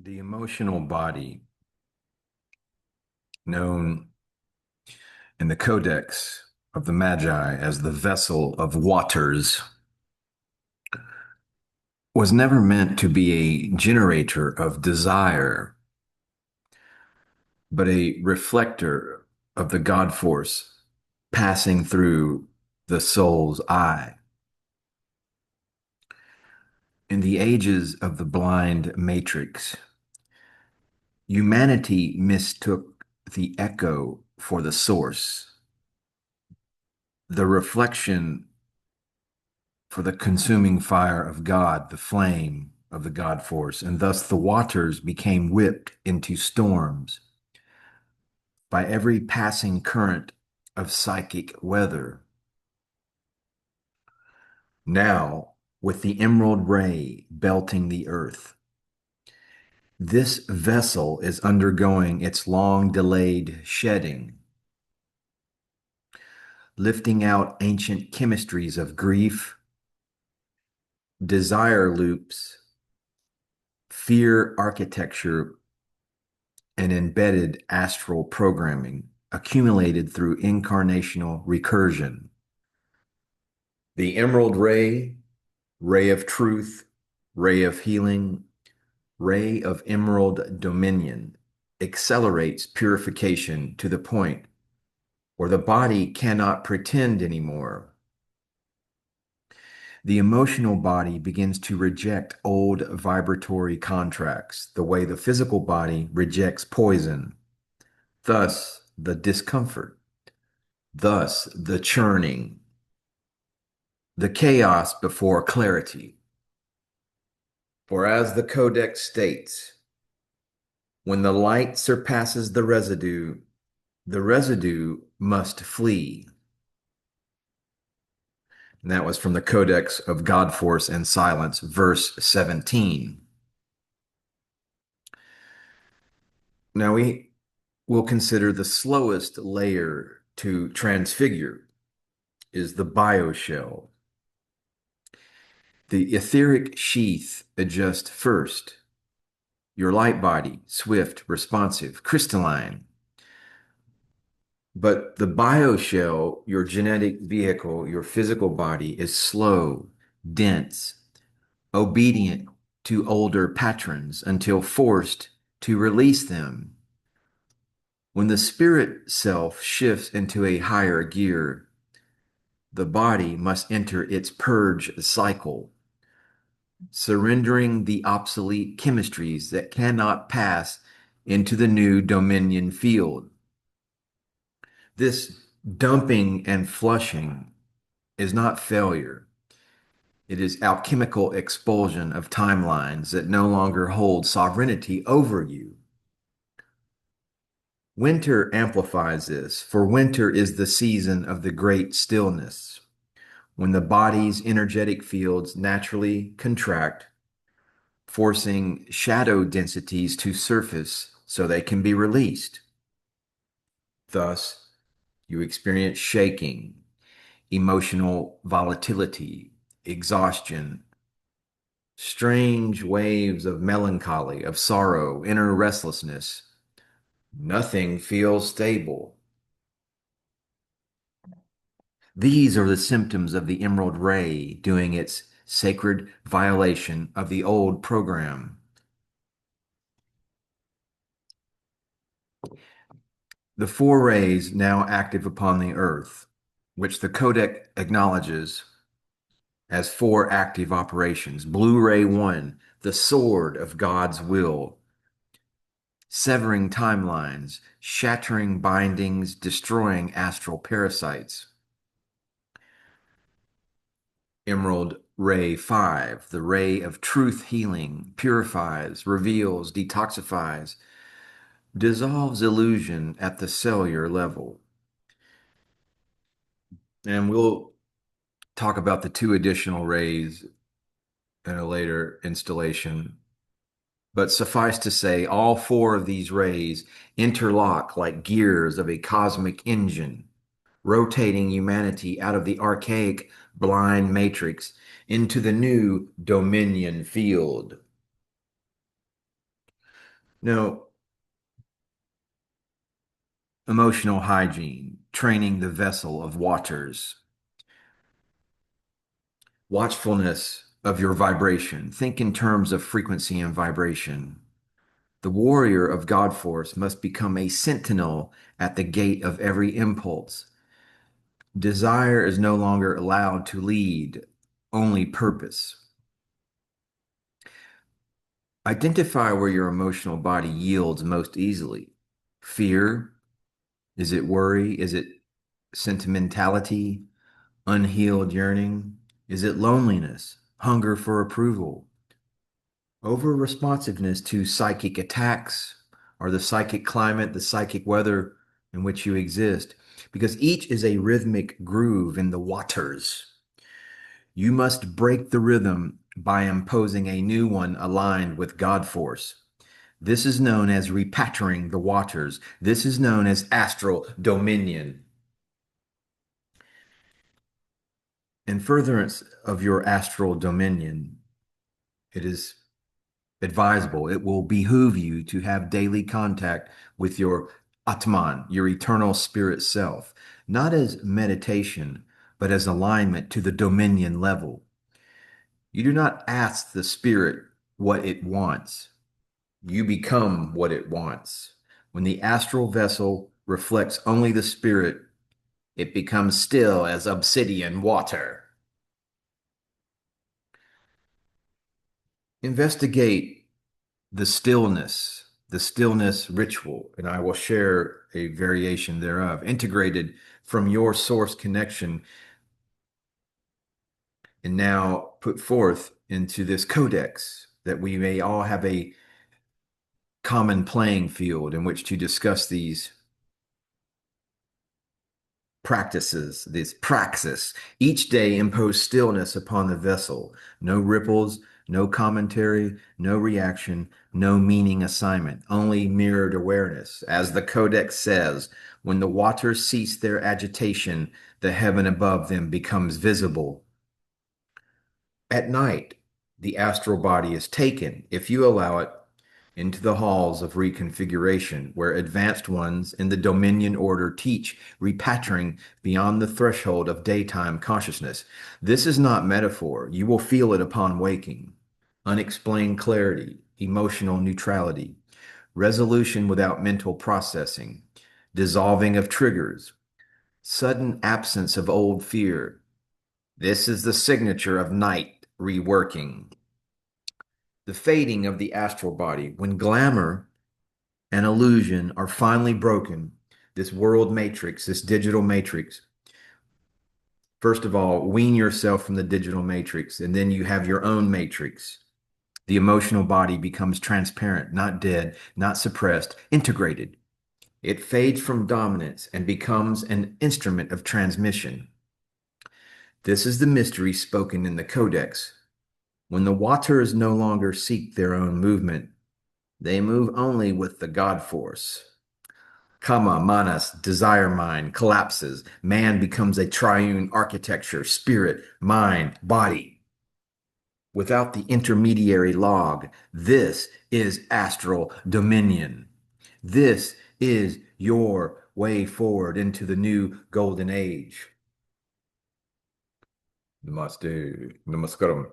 The emotional body, known in the Codex of the Magi as the vessel of waters, was never meant to be a generator of desire, but a reflector of the God force passing through the soul's eye. In the ages of the blind matrix, humanity mistook the echo for the source, the reflection for the consuming fire of God, the flame of the God force, and thus the waters became whipped into storms by every passing current of psychic weather. Now, with the emerald ray belting the earth, this vessel is undergoing its long delayed shedding, lifting out ancient chemistries of grief, desire loops, fear architecture, and embedded astral programming accumulated through incarnational recursion. The emerald ray, ray of truth, ray of healing, ray of emerald dominion, accelerates purification to the point where the body cannot pretend anymore. The emotional body begins to reject old vibratory contracts, the way the physical body rejects poison. Thus, the discomfort, thus, the churning, the chaos before clarity. For as the Codex states, when the light surpasses the residue must flee. And that was from the Codex of God Force and Silence, verse 17. Now we will consider the slowest layer to transfigure is the bioshell. The etheric sheath adjusts first. Your light body, swift, responsive, crystalline. But the bioshell, your genetic vehicle, your physical body, is slow, dense, obedient to older patterns until forced to release them. When the spirit self shifts into a higher gear, the body must enter its purge cycle, surrendering the obsolete chemistries that cannot pass into the new dominion field. This dumping and flushing is not failure. It is alchemical expulsion of timelines that no longer hold sovereignty over you. Winter amplifies this, for winter is the season of the great stillness, when the body's energetic fields naturally contract, forcing shadow densities to surface so they can be released. Thus, you experience shaking, emotional volatility, exhaustion, strange waves of melancholy, of sorrow, inner restlessness. Nothing feels stable. These are the symptoms of the emerald ray doing its sacred violation of the old program. The four rays now active upon the earth, which the Codex acknowledges as four active operations. Blue ray 1, the sword of God's will, severing timelines, shattering bindings, destroying astral parasites. Emerald ray 5, the ray of truth healing, purifies, reveals, detoxifies, dissolves illusion at the cellular level. And we'll talk about the two additional rays in a later installation. But suffice to say, all four of these rays interlock like gears of a cosmic engine, rotating humanity out of the archaic blind matrix into the new dominion field. No, emotional hygiene, training the vessel of waters, watchfulness of your vibration. Think in terms of frequency and vibration. The warrior of God force must become a sentinel at the gate of every impulse. Desire is no longer allowed to lead, only purpose. Identify where your emotional body yields most easily. Fear? Is it worry? Is it sentimentality? Unhealed yearning? Is it loneliness? Hunger for approval? Over responsiveness to psychic attacks or the psychic climate, the psychic weather in which you exist? Because each is a rhythmic groove in the waters. You must break the rhythm by imposing a new one aligned with God force. This is known as repattering the waters. This is known as astral dominion. In furtherance of your astral dominion, it is advisable, it will behoove you to have daily contact with your Atman, your eternal spirit self, not as meditation, but as alignment to the dominion level. You do not ask the spirit what it wants. You become what it wants. When the astral vessel reflects only the spirit, it becomes still as obsidian water. Investigate the stillness ritual, and I will share a variation thereof, integrated from your source connection and now put forth into this codex that we may all have a common playing field in which to discuss these practices, this praxis. Each day impose stillness upon the vessel. No ripples, no commentary, no reaction, no meaning assignment, only mirrored awareness. As the Codex says, when the waters cease their agitation, the heaven above them becomes visible. At night, the astral body is taken, if you allow it, into the halls of reconfiguration, where advanced ones in the Dominion order teach repattering beyond the threshold of daytime consciousness. This is not metaphor. You will feel it upon waking. Unexplained clarity, emotional neutrality, resolution without mental processing, dissolving of triggers, sudden absence of old fear. This is the signature of night reworking. The fading of the astral body, when glamour and illusion are finally broken, this world matrix, this digital matrix. First of all, wean yourself from the digital matrix, and then you have your own matrix. The emotional body becomes transparent, not dead, not suppressed, integrated. It fades from dominance and becomes an instrument of transmission. This is the mystery spoken in the Codex. When the waters no longer seek their own movement, they move only with the God force. Kama-manas, desire mind, collapses. Man becomes a triune architecture, spirit, mind, body. Without the intermediary log, this is astral dominion. This is your way forward into the new golden age. Namaste. Namaskaram.